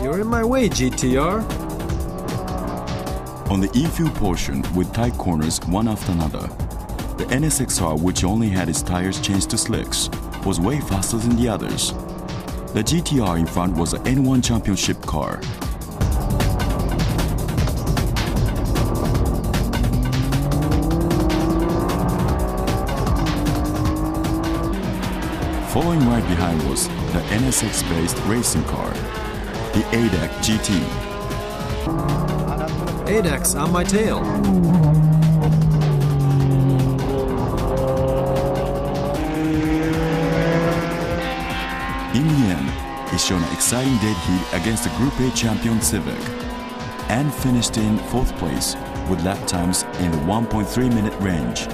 You're in my way, GTR. On the infield portion, with tight corners one after another, the NSXR, which only had its tires changed to slicks, was way faster than the others. The GTR in front was an N1 championship car. Following right behind was the NSX-based racing car, the ADAC GT. ADAC's on my tail. In the end, he showed an exciting dead heat against the Group A champion Civic and finished in 4th place with lap times in the 1.3-minute range.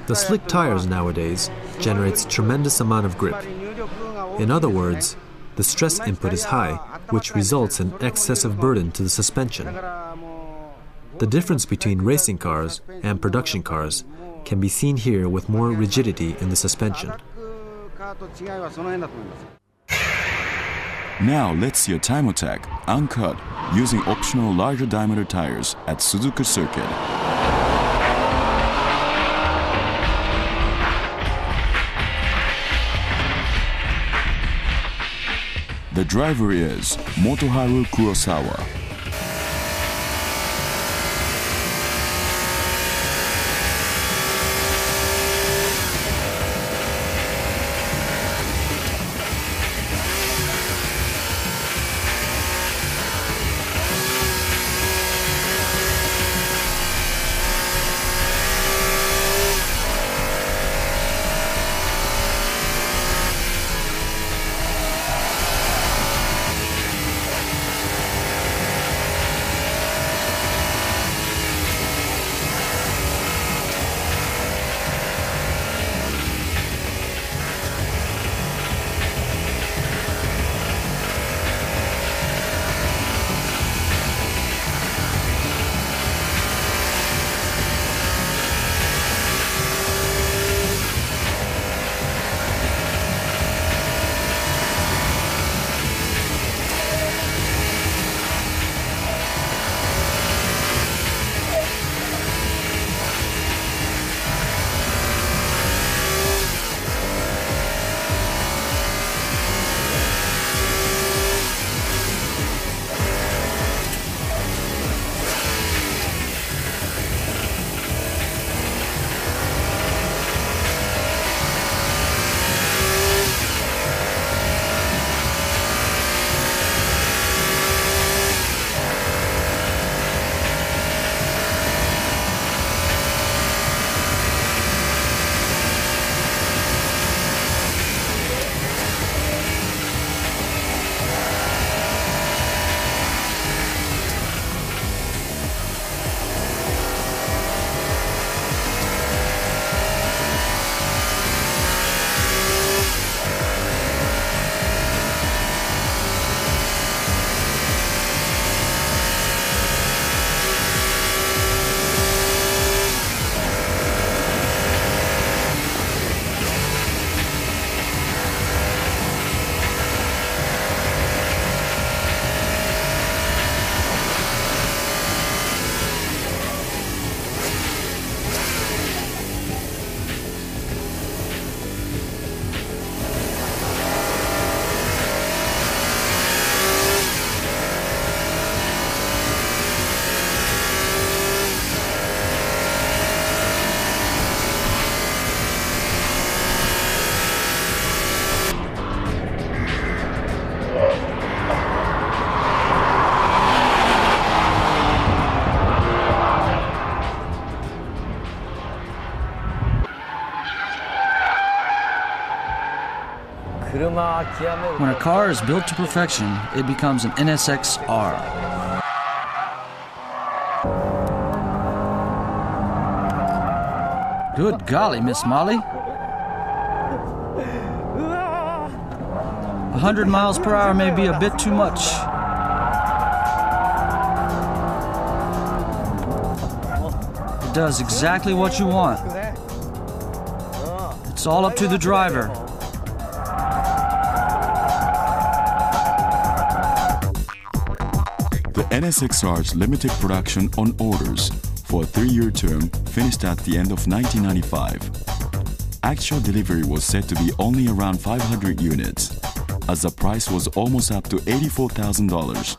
The slick tires nowadays generates tremendous amount of grip. In other words, the stress input is high, which results in excessive burden to the suspension. The difference between racing cars and production cars can be seen here with more rigidity in the suspension. Now let's see a time attack, uncut, using optional larger diameter tires at Suzuka Circuit. The driver is Motoharu Kurosawa. When a car is built to perfection, it becomes an NSX-R. Good golly, Miss Molly. 100 miles per hour may be a bit too much. It does exactly what you want. It's all up to the driver. NSXR's limited production on orders for a 3-year term finished at the end of 1995. Actual delivery was said to be only around 500 units, as the price was almost up to $84,000.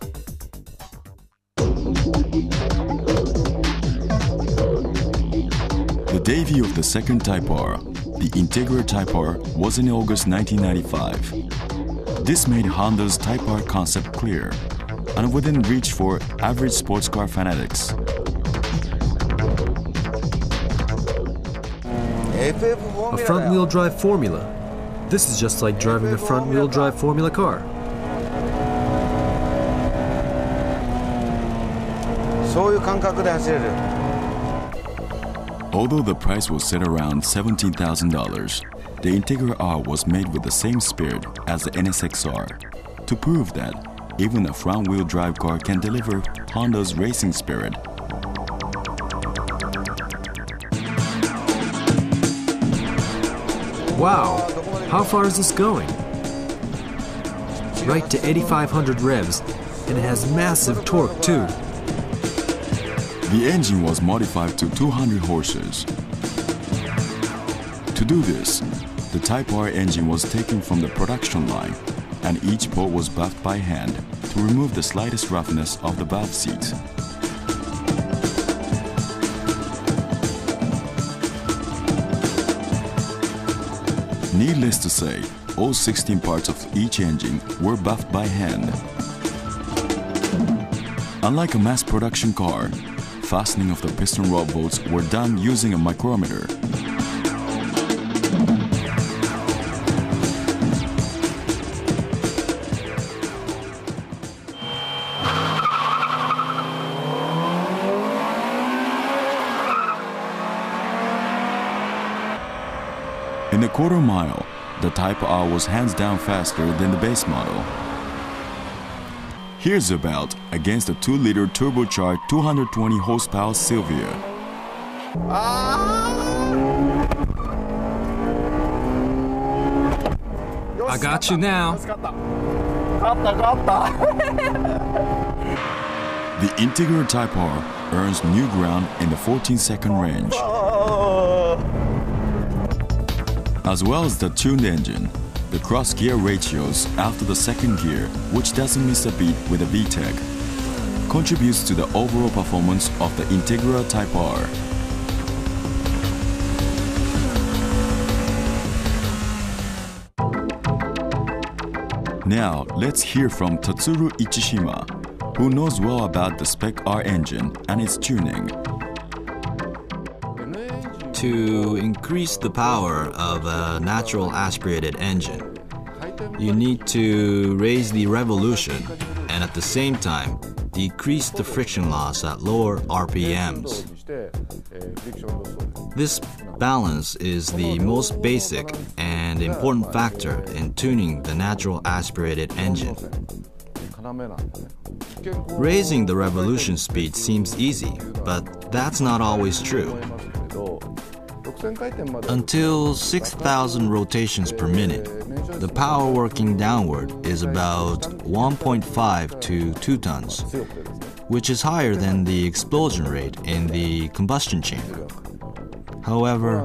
The debut of the second Type R, the Integra Type R, was in August 1995. This made Honda's Type R concept clear and within reach for average sports car fanatics. A front-wheel drive Formula. This is just like driving a front-wheel drive Formula car. Although the price was set around $17,000, the Integra R was made with the same spirit as the NSXR, to prove that even a front-wheel drive car can deliver Honda's racing spirit. Wow, how far is this going? Right to 8,500 revs, and it has massive torque too. The engine was modified to 200 horses. To do this, the Type R engine was taken from the production line, and each port was buffed by hand to remove the slightest roughness of the valve seat. Needless to say, all 16 parts of each engine were buffed by hand. Unlike a mass production car, fastening of the piston rod bolts were done using a micrometer. In a quarter mile, the Type R was hands down faster than the base model. Here's about against a 2-liter turbocharged 220 horsepower Silvia. I got you now. The Integra Type R earns new ground in the 14-second range. As well as the tuned engine, the cross-gear ratios after the second gear, which doesn't miss a beat with a VTEC, contributes to the overall performance of the Integra Type R. Now, let's hear from Tatsuru Ichishima, who knows well about the Spec R engine and its tuning. To increase the power of a natural aspirated engine, you need to raise the revolution and at the same time decrease the friction loss at lower RPMs. This balance is the most basic and important factor in tuning the natural aspirated engine. Raising the revolution speed seems easy, but that's not always true. Until 6,000 rotations per minute, the power working downward is about 1.5 to 2 tons, which is higher than the explosion rate in the combustion chamber. However,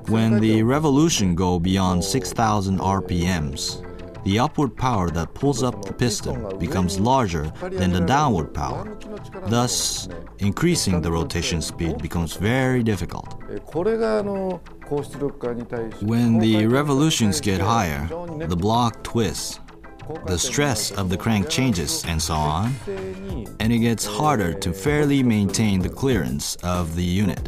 when the revolution go beyond 6,000 RPMs, the upward power that pulls up the piston becomes larger than the downward power. Thus, increasing the rotation speed becomes very difficult. When the revolutions get higher, the block twists, the stress of the crank changes, and so on, and it gets harder to fairly maintain the clearance of the unit.